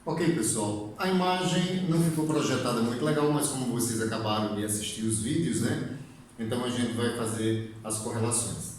Ok, pessoal, a imagem não ficou projetada muito legal, mas como vocês acabaram de assistir os vídeos, né? Então a gente vai fazer as correlações.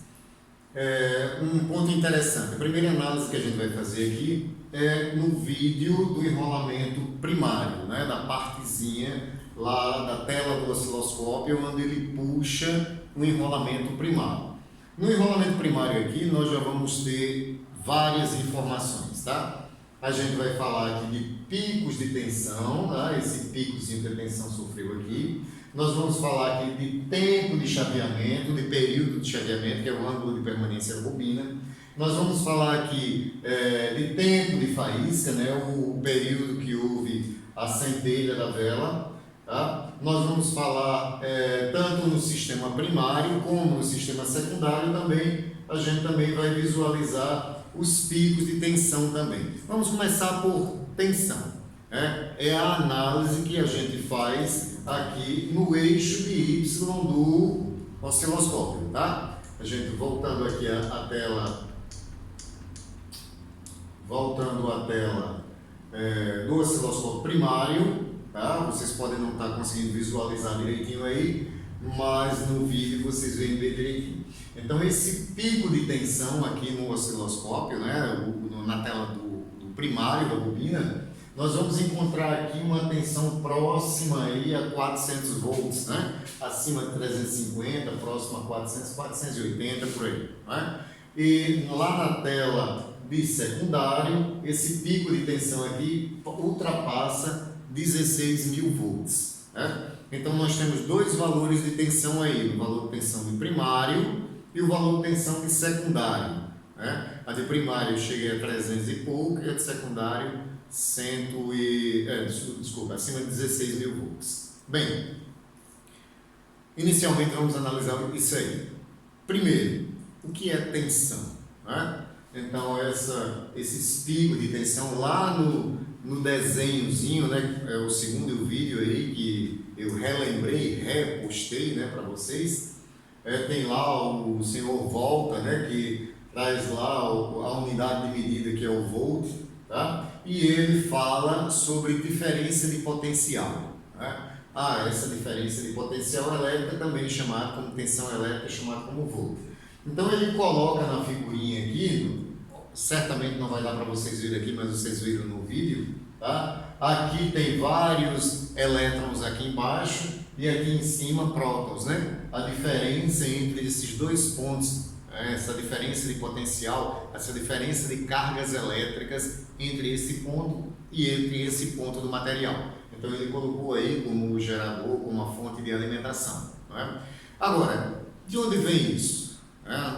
Um ponto interessante, a primeira análise que a gente vai fazer aqui é no vídeo do enrolamento primário, né? Da partezinha lá da tela do osciloscópio, onde ele puxa o enrolamento primário. No enrolamento primário aqui, nós já vamos ter várias informações, tá? A gente vai falar aqui de picos de tensão, tá? Esse picozinho que a tensão sofreu aqui. Nós vamos falar aqui de tempo de chaveamento, de período de chaveamento, que é o ângulo de permanência da bobina. Nós vamos falar aqui de tempo de faísca, né? O período que houve a centelha da vela. Tá? Nós vamos falar tanto no sistema primário como no sistema secundário também. A gente também vai visualizar os picos de tensão também. Vamos começar por tensão. É a análise que a gente faz aqui no eixo de Y do osciloscópio, tá? A gente voltando aqui a tela, do osciloscópio primário, tá? Vocês podem não estar conseguindo visualizar direitinho aí, mas no vídeo vocês veem bem direitinho. Então esse pico de tensão aqui no osciloscópio, né, na tela do primário da bobina, nós vamos encontrar aqui uma tensão próxima aí a 400 volts, né? Acima de 350, próximo a 400, 480 por aí, né? E lá na tela de secundário, esse pico de tensão aqui ultrapassa 16.000 volts, né? Então nós temos dois valores de tensão aí, o valor de tensão de primário e o valor de tensão de secundário, né? A de primário chega a 300 e pouco e a de secundário acima de 16.000 volts. Bem, inicialmente vamos analisar isso aí. Primeiro, o que é tensão, né? Então esses picos de tensão lá no desenhozinho, né? É o segundo vídeo aí que eu repostei, né, para vocês. Tem lá o senhor Volta, né, que traz lá a unidade de medida que é o volt, tá? E ele fala sobre diferença de potencial, né? Essa diferença de potencial elétrica também chamada como tensão elétrica, chamada como volt. Então ele coloca na figurinha aqui, certamente não vai dar para vocês verem aqui, mas vocês viram no vídeo, tá? Aqui tem vários elétrons aqui embaixo e aqui em cima prótons, né? A diferença entre esses dois pontos, essa diferença de potencial, essa diferença de cargas elétricas entre esse ponto e entre esse ponto do material. Então ele colocou aí como gerador, como uma fonte de alimentação, não é? Agora, de onde vem isso?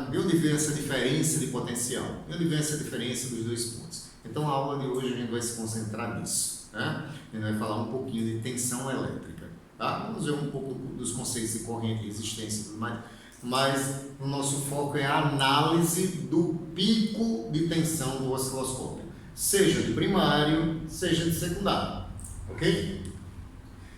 De onde vem essa diferença de potencial? De onde vem essa diferença dos dois pontos? Então a aula de hoje a gente vai se concentrar nisso, né? A gente vai falar um pouquinho de tensão elétrica, tá? Vamos ver um pouco dos conceitos de corrente, resistência e tudo mais, mas o nosso foco é a análise do pico de tensão do osciloscópio, seja de primário, seja de secundário, ok?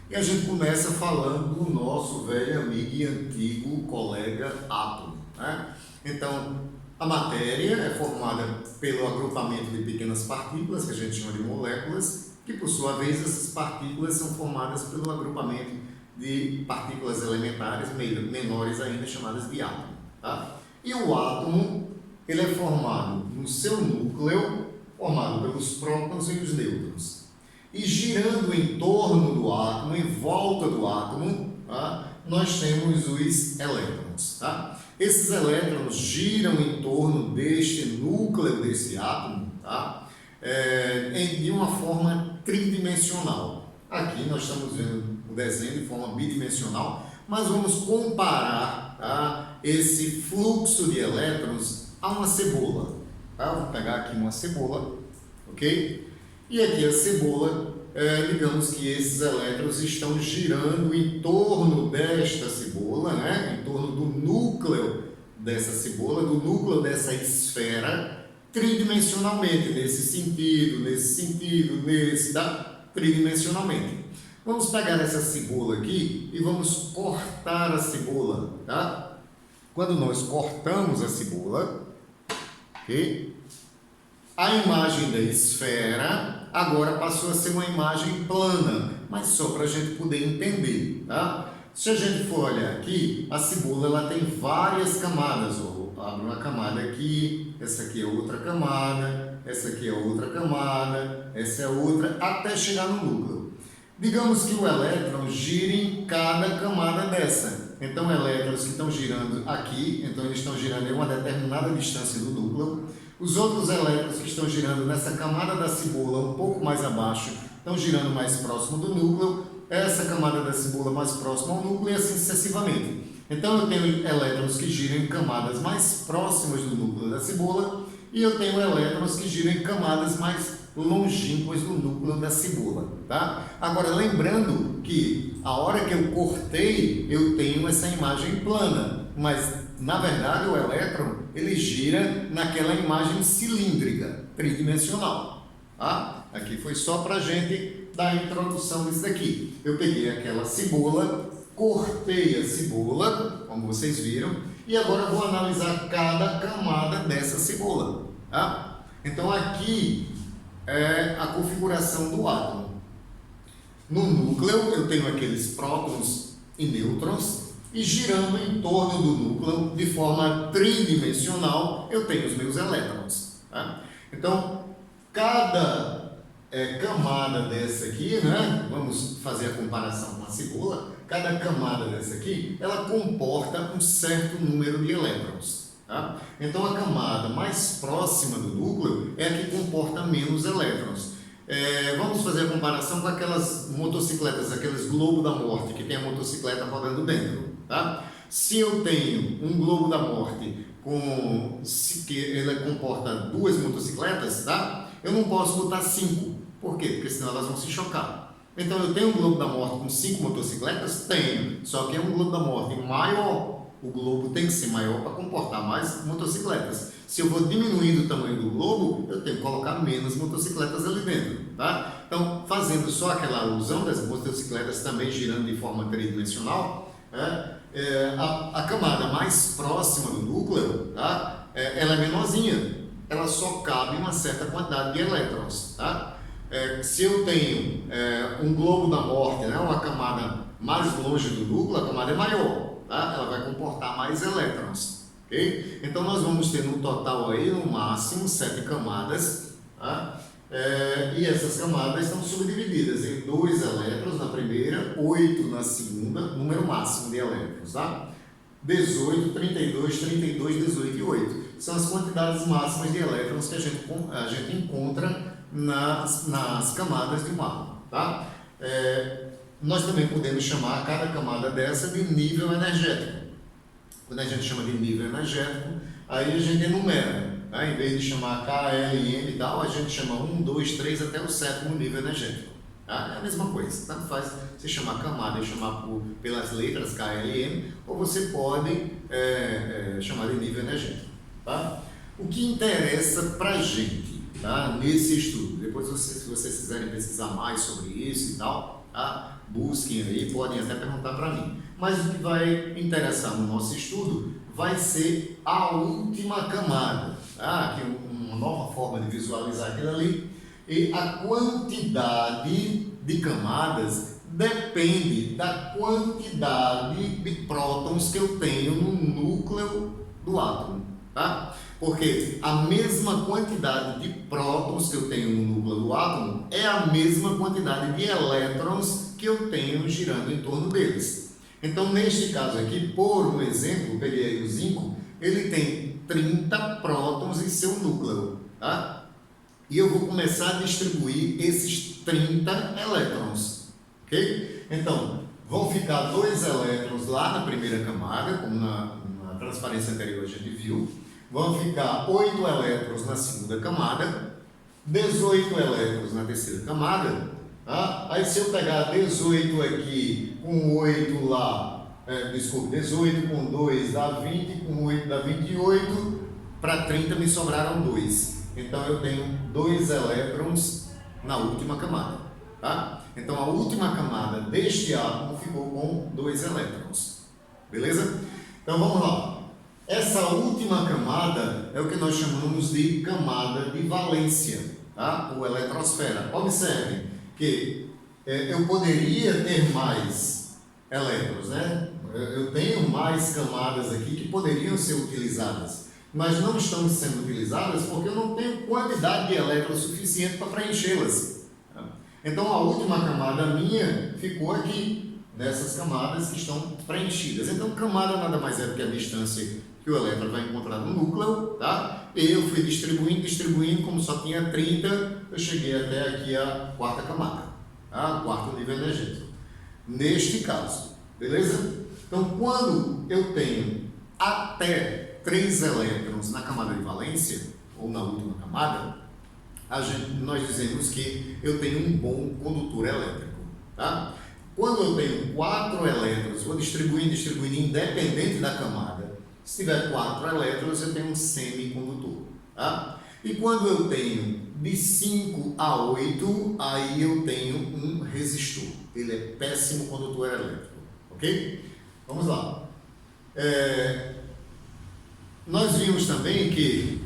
E a gente começa falando do nosso velho amigo e antigo colega átomo, né? Então, a matéria é formada pelo agrupamento de pequenas partículas, que a gente chama de moléculas, que por sua vez essas partículas são formadas pelo agrupamento de partículas elementares menores ainda, chamadas de átomo, tá? E o átomo, ele é formado no seu núcleo, formado pelos prótons e os nêutrons. E girando em torno do átomo, em volta do átomo, tá? Nós temos os elétrons, tá? Esses elétrons giram em torno deste núcleo desse átomo, tá? De uma forma tridimensional. Aqui nós estamos vendo o desenho de forma bidimensional, mas vamos comparar, tá, esse fluxo de elétrons a uma cebola. Tá? Vou pegar aqui uma cebola, ok? E aqui a cebola, digamos que esses elétrons estão girando em torno desta cebola, né? Em torno do núcleo dessa cebola, do núcleo dessa esfera, tridimensionalmente, nesse, tá? Tridimensionalmente. Vamos pegar essa cebola aqui e vamos cortar a cebola, tá? Quando nós cortamos a cebola, ok? A imagem da esfera agora passou a ser uma imagem plana, mas só para a gente poder entender, tá? Se a gente for olhar aqui, a cebola ela tem várias camadas. Abre uma camada aqui, essa aqui é outra camada, essa aqui é outra camada, essa é outra, até chegar no núcleo. Digamos que o elétron gira em cada camada dessa. Então, elétrons que estão girando aqui, então eles estão girando em uma determinada distância do núcleo. Os outros elétrons que estão girando nessa camada da cebola, um pouco mais abaixo, estão girando mais próximo do núcleo. Essa camada da cebola mais próxima ao núcleo e assim sucessivamente. Então, eu tenho elétrons que giram em camadas mais próximas do núcleo da cebola e eu tenho elétrons que giram em camadas mais longínquas do núcleo da cebola, tá? Agora, lembrando que a hora que eu cortei, eu tenho essa imagem plana, mas, na verdade, o elétron, ele gira naquela imagem cilíndrica, tridimensional, tá? Aqui foi só para a gente dar a introdução disso daqui. Eu peguei aquela cebola, cortei a cebola, como vocês viram, e agora vou analisar cada camada dessa cebola, tá? Então, aqui é a configuração do átomo. No núcleo, eu tenho aqueles prótons e nêutrons, e girando em torno do núcleo, de forma tridimensional, eu tenho os meus elétrons, tá? Então, cada camada dessa aqui, né? Vamos fazer a comparação com a cebola. Cada camada dessa aqui, ela comporta um certo número de elétrons, tá? Então, a camada mais próxima do núcleo é a que comporta menos elétrons. Vamos fazer a comparação com aquelas motocicletas, aqueles globos da morte, que tem a motocicleta rodando dentro, tá? Se eu tenho um globo da morte que ele comporta 2 motocicletas, tá? Eu não posso botar 5. Por quê? Porque senão elas vão se chocar. Então, eu tenho um globo da morte com 5 motocicletas? Tenho. Só que é um globo da morte maior. O globo tem que ser maior para comportar mais motocicletas. Se eu vou diminuindo o tamanho do globo, eu tenho que colocar menos motocicletas ali dentro, tá? Então, fazendo só aquela alusão das motocicletas também girando de forma tridimensional, a camada mais próxima do núcleo, tá? Ela é menorzinha. Ela só cabe uma certa quantidade de elétrons, tá? Se eu tenho um globo da morte, né, uma camada mais longe do núcleo, a camada é maior, tá? Ela vai comportar mais elétrons, ok? Então, nós vamos ter no total aí, no máximo, 7 camadas, tá? E essas camadas estão subdivididas em 2 elétrons na primeira, 8 na segunda, número máximo de elétrons, tá? 18, 32, 32, 18 e 8. São as quantidades máximas de elétrons que a gente encontra nas camadas de um átomo, tá? Nós também podemos chamar cada camada dessa de nível energético. Quando a gente chama de nível energético, aí a gente enumera, tá? Em vez de chamar K, L, M e tal, a gente chama 1, 2, 3 até o 7º nível energético. Tá? É a mesma coisa, tanto faz você chamar camada e chamar pelas letras K, L, M, ou você pode chamar de nível energético, tá? O que interessa para a gente, tá, nesse estudo, depois se vocês quiserem pesquisar mais sobre isso e tal, tá, busquem aí, podem até perguntar para mim, mas o que vai interessar no nosso estudo vai ser a última camada, tá? Que é uma nova forma de visualizar aquilo ali. E a quantidade de camadas depende da quantidade de prótons que eu tenho no núcleo do átomo, tá? Porque a mesma quantidade de prótons que eu tenho no núcleo do átomo é a mesma quantidade de elétrons que eu tenho girando em torno deles. Então, neste caso aqui, por um exemplo, peguei aí o zinco, ele tem 30 prótons em seu núcleo, tá? E eu vou começar a distribuir esses 30 elétrons, ok? Então, vão ficar 2 elétrons lá na primeira camada, como na transparência anterior a gente viu. Vão ficar 8 elétrons na segunda camada, 18 elétrons na terceira camada, tá? Aí, se eu pegar 18 aqui com 8 lá, 18 com 2 dá 20, com 8 dá 28, para 30 me sobraram 2. Então, eu tenho 2 elétrons na última camada, tá? Então, a última camada deste átomo ficou com 2 elétrons, beleza? Então, vamos lá. Essa última camada é o que nós chamamos de camada de valência, tá? Ou eletrosfera. Observe que eu poderia ter mais elétrons, né? Eu tenho mais camadas aqui que poderiam ser utilizadas, mas não estão sendo utilizadas porque eu não tenho quantidade de elétrons suficiente para preenchê-las. Então a última camada minha ficou aqui, nessas camadas que estão preenchidas. Então camada nada mais é do que a distância que o elétron vai encontrar no núcleo, tá? E eu fui distribuindo, como só tinha 30, eu cheguei até aqui a quarta camada, tá? Quarto nível energético. Neste caso, beleza? Então, quando eu tenho até 3 elétrons na camada de valência, ou na última camada, nós dizemos que eu tenho um bom condutor elétrico, tá? Quando eu tenho 4 elétrons, vou distribuindo, independente da camada. Se tiver 4 elétrons, eu tenho um semicondutor, tá? E quando eu tenho de 5 a 8, aí eu tenho um resistor. Ele é péssimo condutor elétrico, ok? Vamos lá. Nós vimos também que,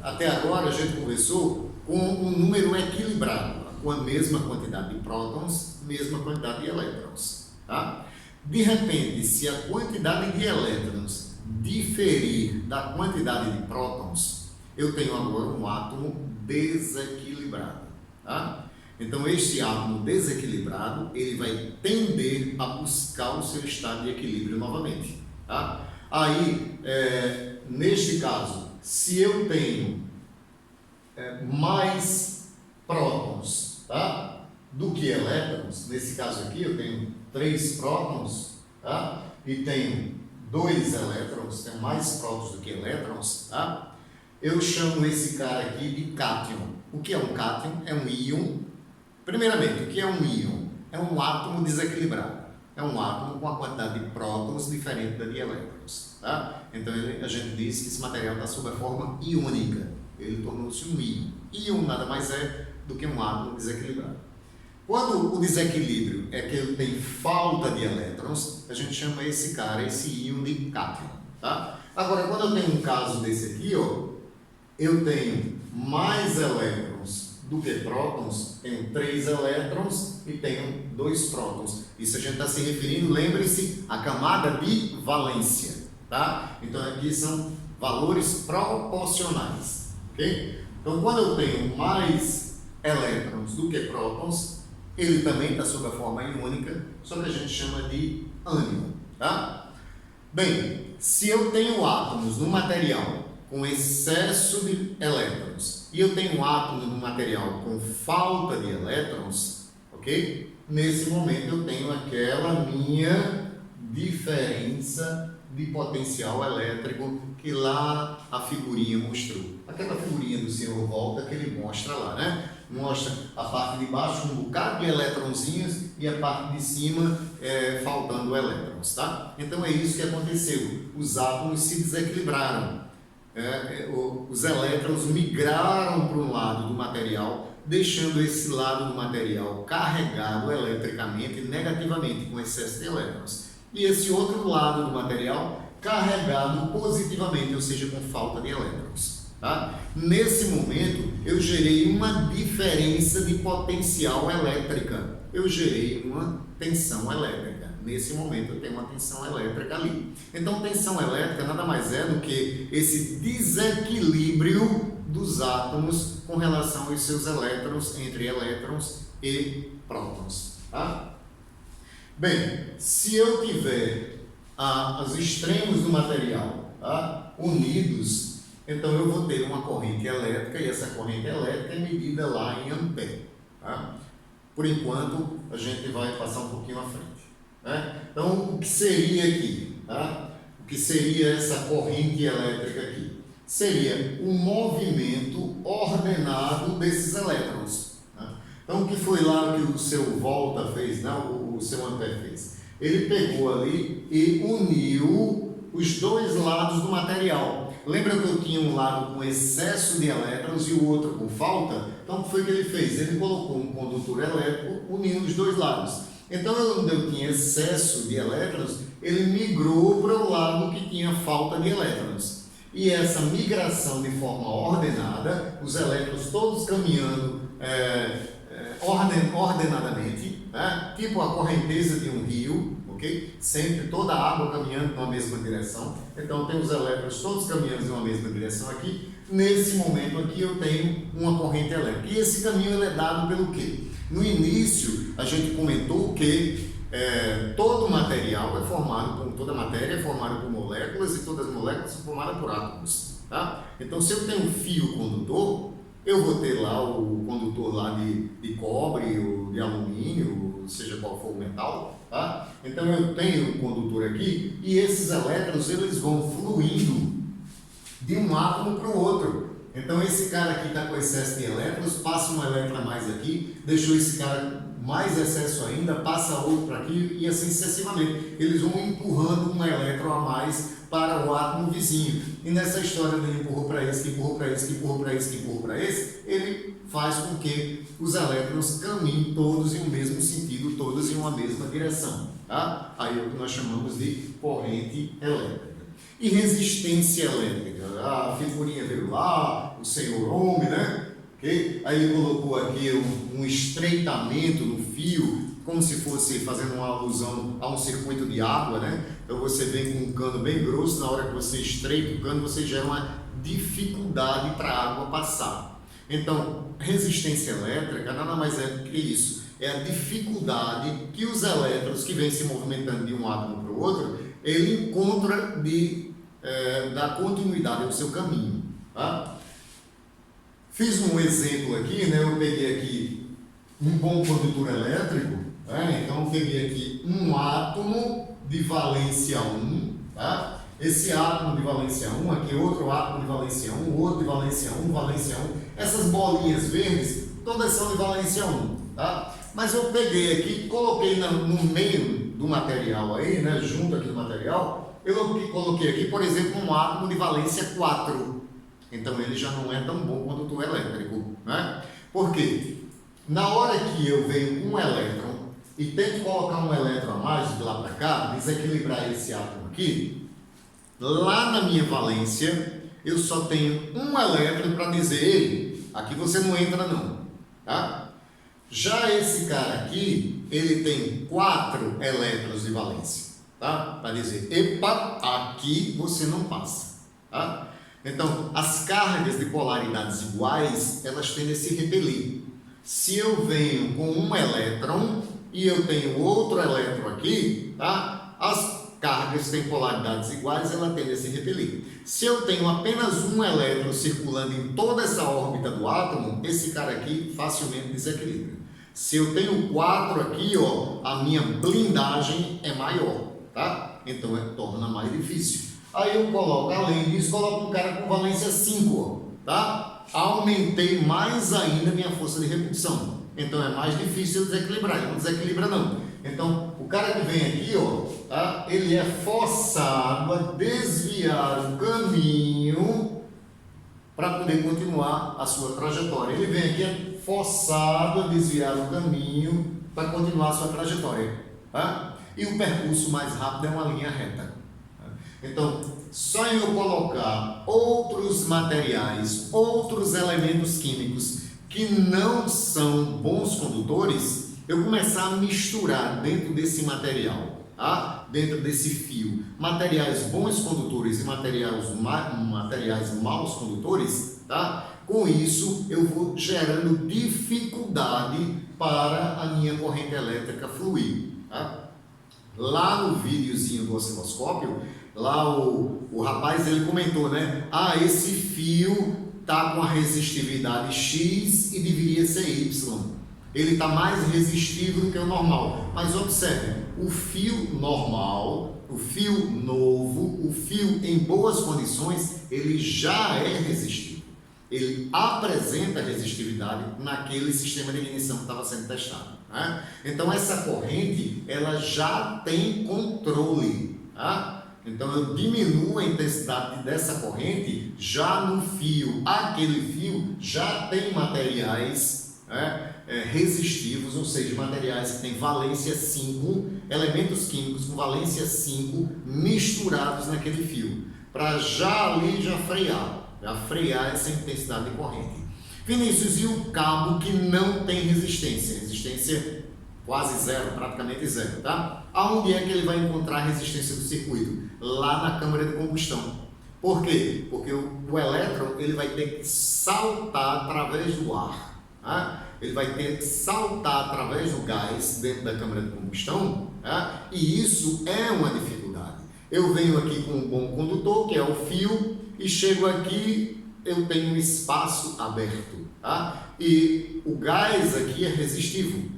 até agora, a gente conversou com um número equilibrado, com a mesma quantidade de prótons, mesma quantidade de elétrons, tá? De repente, se a quantidade de elétrons diferir da quantidade de prótons, eu tenho agora um átomo desequilibrado, tá? Então, este átomo desequilibrado, ele vai tender a buscar o seu estado de equilíbrio novamente, tá? Aí, neste caso, se eu tenho mais prótons, tá, do que elétrons, nesse caso aqui eu tenho 3 prótons, tá, e tenho 2 elétrons, tenho mais prótons do que elétrons, tá, eu chamo esse cara aqui de cátion. O que é um cátion? É um íon. Primeiramente, o que é um íon? É um átomo desequilibrado. É um átomo com a quantidade de prótons diferente da de elétrons, tá? Então a gente diz que esse material está sob a forma iônica. Ele tornou-se um íon. Íon nada mais é do que um átomo desequilibrado. Quando o desequilíbrio é que ele tem falta de elétrons, a gente chama esse cara, esse íon, de cátion, tá? Agora, quando eu tenho um caso desse aqui, ó, eu tenho mais elétrons do que prótons, tenho 3 elétrons e tenho 2 prótons. Isso a gente está se referindo, lembre-se, à camada de valência, tá? Então aqui são valores proporcionais, ok? Então quando eu tenho mais elétrons do que prótons, ele também está sob a forma iônica, só que a gente chama de ânion, tá? Bem, se eu tenho átomos no material com excesso de elétrons e eu tenho um átomo no material com falta de elétrons, ok? Nesse momento eu tenho aquela minha diferença de potencial elétrico que lá a figurinha mostrou. Aquela figurinha do senhor Volta que ele mostra lá, né? Mostra a parte de baixo com um bocado de eletronzinhos e a parte de cima faltando elétrons, tá? Então é isso que aconteceu. Os átomos se desequilibraram. Os elétrons migraram para um lado do material, deixando esse lado do material carregado eletricamente negativamente, com excesso de elétrons. E esse outro lado do material carregado positivamente, ou seja, com falta de elétrons. Tá? Nesse momento, eu gerei uma diferença de potencial elétrica. Eu gerei uma tensão elétrica. Nesse momento, eu tenho uma tensão elétrica ali. Então, tensão elétrica nada mais é do que esse desequilíbrio dos átomos com relação aos seus elétrons, entre elétrons e prótons. Tá? Bem, se eu tiver os extremos do material, tá, unidos, então eu vou ter uma corrente elétrica e essa corrente elétrica é medida lá em ampere. Tá? Por enquanto, a gente vai passar um pouquinho à frente. Né? Então, o que seria aqui? Tá? O que seria essa corrente elétrica aqui? Seria um movimento ordenado desses elétrons. Né? Então, o que foi lá que o seu Volta fez, né? O seu Ampère fez? Ele pegou ali e uniu os dois lados do material. Lembra que eu tinha um lado com excesso de elétrons e o outro com falta? Então, o que foi que ele fez? Ele colocou um condutor elétrico unindo os dois lados. Então, onde eu tinha excesso de elétrons, ele migrou para o lado que tinha falta de elétrons. E essa migração de forma ordenada, os elétrons todos caminhando ordenadamente, né? Tipo a correnteza de um rio, ok? Sempre toda a água caminhando numa mesma direção. Então, tem os elétrons todos caminhando em uma mesma direção aqui. Nesse momento aqui, eu tenho uma corrente elétrica. E esse caminho ele é dado pelo quê? No início, a gente comentou que todo material toda matéria é formada por moléculas e todas as moléculas são formadas por átomos, tá? Então, se eu tenho um fio condutor, eu vou ter lá o condutor lá de cobre ou de alumínio, ou seja qual for o metal, tá? Então, eu tenho um condutor aqui e esses elétrons eles vão fluindo de um átomo para o outro. Então, esse cara aqui está com excesso de elétrons, passa um elétron a mais aqui, deixou esse cara mais excesso ainda, passa outro para aqui e assim sucessivamente. Eles vão empurrando um elétron a mais para o átomo vizinho. E nessa história dele empurrou para esse, que empurrou para esse, que empurrou para esse, que empurrou para esse, ele faz com que os elétrons caminhem todos em um mesmo sentido, todos em uma mesma direção. Tá? Aí é o que nós chamamos de corrente elétrica. E resistência elétrica. A figurinha veio lá, o senhor homem, né? Okay? Aí ele colocou aqui um estreitamento no fio, como se fosse fazendo uma alusão a um circuito de água, né? Então você vem com um cano bem grosso, na hora que você estreita o cano, você gera uma dificuldade para a água passar. Então, resistência elétrica nada mais é do que isso. É a dificuldade que os elétrons que vêm se movimentando de um átomo para o outro, ele encontra da continuidade do seu caminho. Tá? Fiz um exemplo aqui, né? Eu peguei aqui um bom condutor elétrico, né? Então eu peguei aqui um átomo de valência 1, tá? Esse átomo de valência 1, aqui outro átomo de valência 1, outro de valência 1, valência 1. Essas bolinhas verdes, todas são de valência 1, tá? Mas eu peguei aqui, coloquei no meio do material aí, né? Junto aqui do material, eu coloquei aqui, por exemplo, um átomo de valência 4. Então ele já não é tão bom condutor elétrico, né? Por quê? Na hora que eu venho com um elétron e tento colocar um elétron a mais de lá para cá, desequilibrar esse átomo aqui, lá na minha valência eu só tenho um elétron para dizer, ei, aqui você não entra não, tá? Já esse cara aqui, ele tem 4 elétrons de valência, tá? Para dizer, epa, aqui você não passa, tá? Então, as cargas de polaridades iguais, elas tendem a se repelir. Se eu venho com um elétron e eu tenho outro elétron aqui, tá? As cargas têm polaridades iguais, elas tendem a se repelir. Se eu tenho apenas um elétron circulando em toda essa órbita do átomo, esse cara aqui facilmente desequilibra. Se eu tenho 4 aqui, ó, a minha blindagem é maior, tá? Então, torna mais difícil. Aí eu coloco, além disso, coloco um cara com valência 5, tá? Aumentei mais ainda a minha força de repulsão. Então é mais difícil eu desequilibrar, ele não desequilibra não. Então, o cara que vem aqui, ó, tá? Ele é forçado a desviar o caminho para poder continuar a sua trajetória. Ele vem aqui é forçado a desviar o caminho para continuar a sua trajetória, tá? E o percurso mais rápido é uma linha reta. Então, só em eu colocar outros materiais, outros elementos químicos que não são bons condutores, eu começar a misturar dentro desse material, tá? Dentro desse fio, materiais bons condutores e materiais maus condutores, tá? Com isso, eu vou gerando dificuldade para a minha corrente elétrica fluir, tá? Lá no videozinho do osciloscópio, lá o rapaz ele comentou, né? Ah, esse fio tá com a resistividade X e deveria ser Y. Ele está mais resistível do que o normal. Mas observe, o fio normal, o fio novo, o fio em boas condições, ele já é resistível. Ele apresenta resistividade naquele sistema de ignição que estava sendo testado, né? Então essa corrente, ela já tem controle, tá? Então eu diminuo a intensidade dessa corrente, já no fio, aquele fio já tem materiais, né, resistivos, ou seja, materiais que têm valência 5, elementos químicos com valência 5 misturados naquele fio, para já ali já frear essa intensidade de corrente. Vinícius, e o cabo que não tem resistência quase zero, praticamente zero, tá? Aonde é que ele vai encontrar a resistência do circuito? Lá na câmara de combustão. Por quê? Porque o elétron ele vai ter que saltar através do ar, tá? Ele vai ter que saltar através do gás dentro da câmara de combustão, tá? E isso é uma dificuldade. Eu venho aqui com um bom condutor, que é o fio, e chego aqui, eu tenho um espaço aberto, tá? E o gás aqui é resistivo.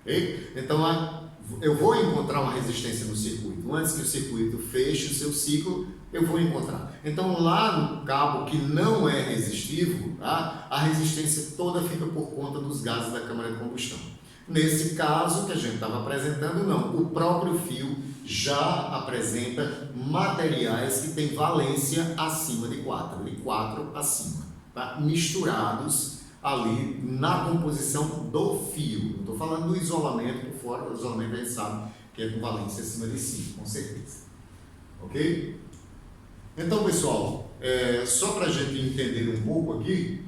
Okay? Então, eu vou encontrar uma resistência no circuito. Antes que o circuito feche o seu ciclo, eu vou encontrar. Então, lá no cabo que não é resistivo, tá? A resistência toda fica por conta dos gases da câmara de combustão. Nesse caso que a gente estava apresentando, não. O próprio fio já apresenta materiais que têm valência acima de 4, de 4 acima, tá? Misturados ali na composição do fio. Não estou falando do isolamento por fora, o isolamento a gente sabe que é com valência acima de 5, com certeza. Ok? Então, pessoal, só para a gente entender um pouco aqui,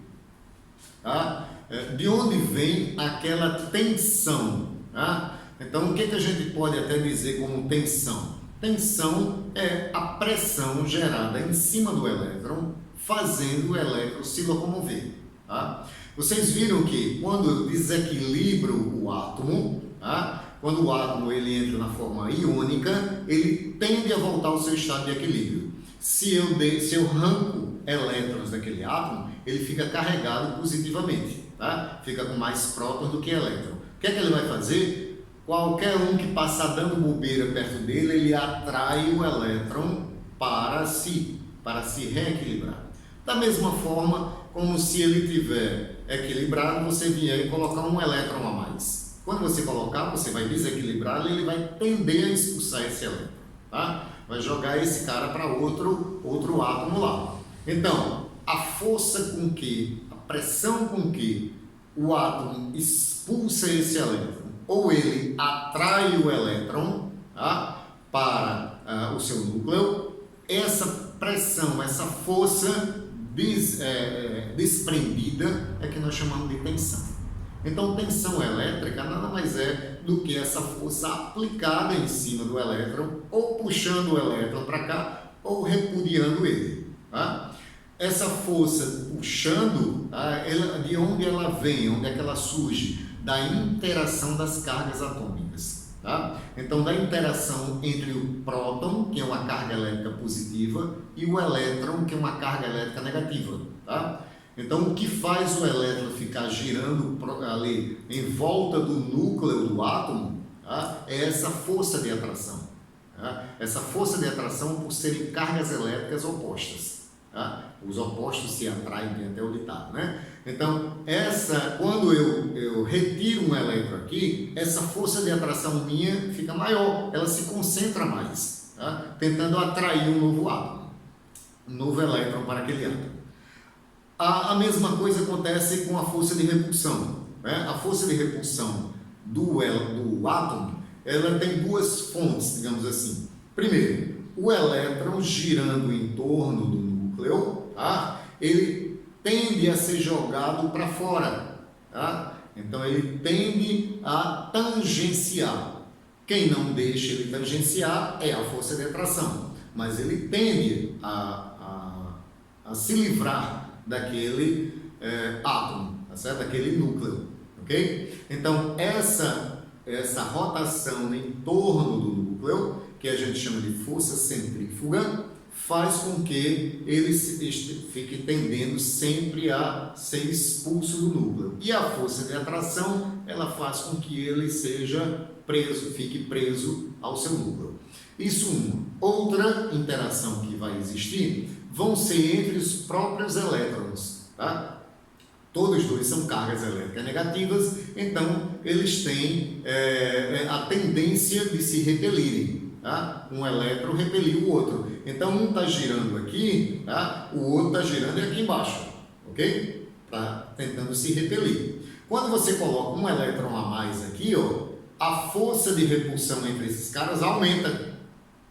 tá? De onde vem aquela tensão, tá? Então, o que a gente pode até dizer como tensão? Tensão é a pressão gerada em cima do elétron, fazendo o elétron se locomover, tá? Vocês viram que quando eu desequilibro o átomo, tá? Quando o átomo ele entra na forma iônica, ele tende a voltar ao seu estado de equilíbrio. Se eu arranco elétrons daquele átomo, ele fica carregado positivamente, tá? Fica com mais prótons do que elétron. O que é que ele vai fazer? Qualquer um que passar dando bobeira perto dele, ele atrai o elétron para si reequilibrar. Da mesma forma, como se ele tiver equilibrado, você vier e colocar um elétron a mais. Quando você colocar, você vai desequilibrar e ele vai tender a expulsar esse elétron, tá? Vai jogar esse cara para outro átomo lá. Então, a força com que, a pressão com que o átomo expulsa esse elétron, ou ele atrai o elétron, tá, para o seu núcleo, essa pressão, essa força desprendida é que nós chamamos de tensão. Então, tensão elétrica nada mais é do que essa força aplicada em cima do elétron, ou puxando o elétron para cá, ou repudiando ele, tá? Essa força puxando, tá, de onde ela vem, onde é que ela surge? Da interação das cargas atômicas. Tá? Então, da interação entre o próton, que é uma carga elétrica positiva, e o elétron, que é uma carga elétrica negativa. Tá? Então, o que faz o elétron ficar girando ali em volta do núcleo do átomo, tá, é essa força de atração. Tá? Essa força de atração por serem cargas elétricas opostas. Tá? Os opostos se atraem, tem até o ditado, né? Então, quando eu retiro um elétron aqui, essa força de atração minha fica maior, ela se concentra mais, tá? Tentando atrair um novo átomo, um novo elétron para aquele átomo. A mesma coisa acontece com a força de repulsão, né? A força de repulsão do átomo, ela tem duas fontes, digamos assim. Primeiro, o elétron girando em torno do núcleo, tá? Ele tende a ser jogado para fora, tá? Então ele tende a tangenciar. Quem não deixa ele tangenciar é a força de atração, mas ele tende a se livrar daquele átomo, tá certo? Daquele núcleo, ok? Então essa rotação em torno do núcleo, que a gente chama de força centrífuga, faz com que ele fique tendendo sempre a ser expulso do núcleo. E a força de atração, ela faz com que ele fique preso ao seu núcleo. Isso uma. Outra interação que vai existir vão ser entre os próprios elétrons, tá? Todos dois são cargas elétricas negativas, então eles têm a tendência de se repelirem. tá? Um elétron repelir o outro. Então um está girando aqui, tá? O outro está girando aqui embaixo, ok? Tá tentando se repelir. Quando você coloca um elétron a mais aqui, ó, a força de repulsão entre esses caras aumenta.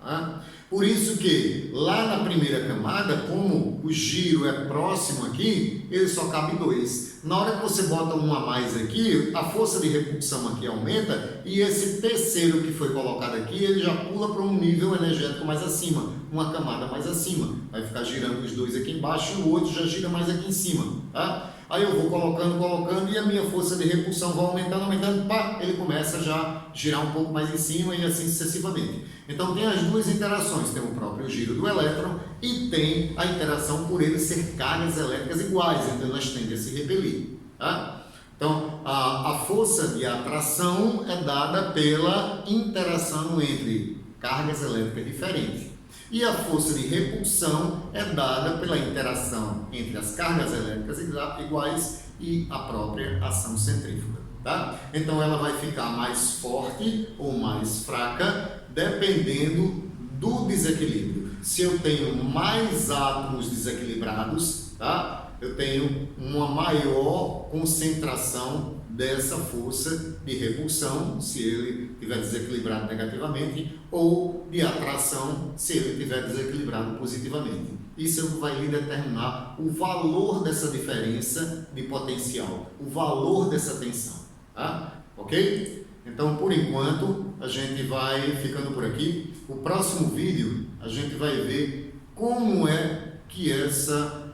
Tá? Por isso que lá na primeira camada, como o giro é próximo aqui, ele só cabe 2. Na hora que você bota um a mais aqui, a força de repulsão aqui aumenta e esse terceiro que foi colocado aqui, ele já pula para um nível energético mais acima, uma camada mais acima. Vai ficar girando os dois aqui embaixo e o outro já gira mais aqui em cima. Tá? Aí eu vou colocando e a minha força de repulsão vai aumentando, pá, ele começa já a girar um pouco mais em cima e assim sucessivamente. Então tem as duas interações, tem o próprio giro do elétron e tem a interação por ele ser cargas elétricas iguais, então elas tendem a se repelir. Tá? Então a força de atração é dada pela interação entre cargas elétricas diferentes. E a força de repulsão é dada pela interação entre as cargas elétricas iguais e a própria ação centrífuga. Tá? Então ela vai ficar mais forte ou mais fraca dependendo do desequilíbrio. Se eu tenho mais átomos desequilibrados, tá? Eu tenho uma maior concentração dessa força de repulsão, se ele estiver desequilibrado negativamente, ou de atração, se ele estiver desequilibrado positivamente. Isso vai lhe determinar o valor dessa diferença de potencial, o valor dessa tensão. Tá? Ok? Então, por enquanto, a gente vai ficando por aqui. O próximo vídeo, a gente vai ver como é que essa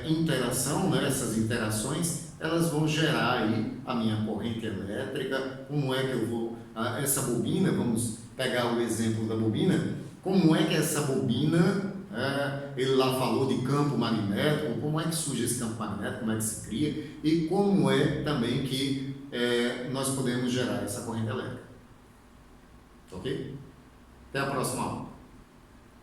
interação, né, essas interações, elas vão gerar aí a minha corrente elétrica, como é que eu vou... essa bobina, vamos pegar o exemplo da bobina, como é que essa bobina... ele lá falou de campo magnético, como é que surge esse campo magnético, como é que se cria e como é também que nós podemos gerar essa corrente elétrica. Ok? Até a próxima aula.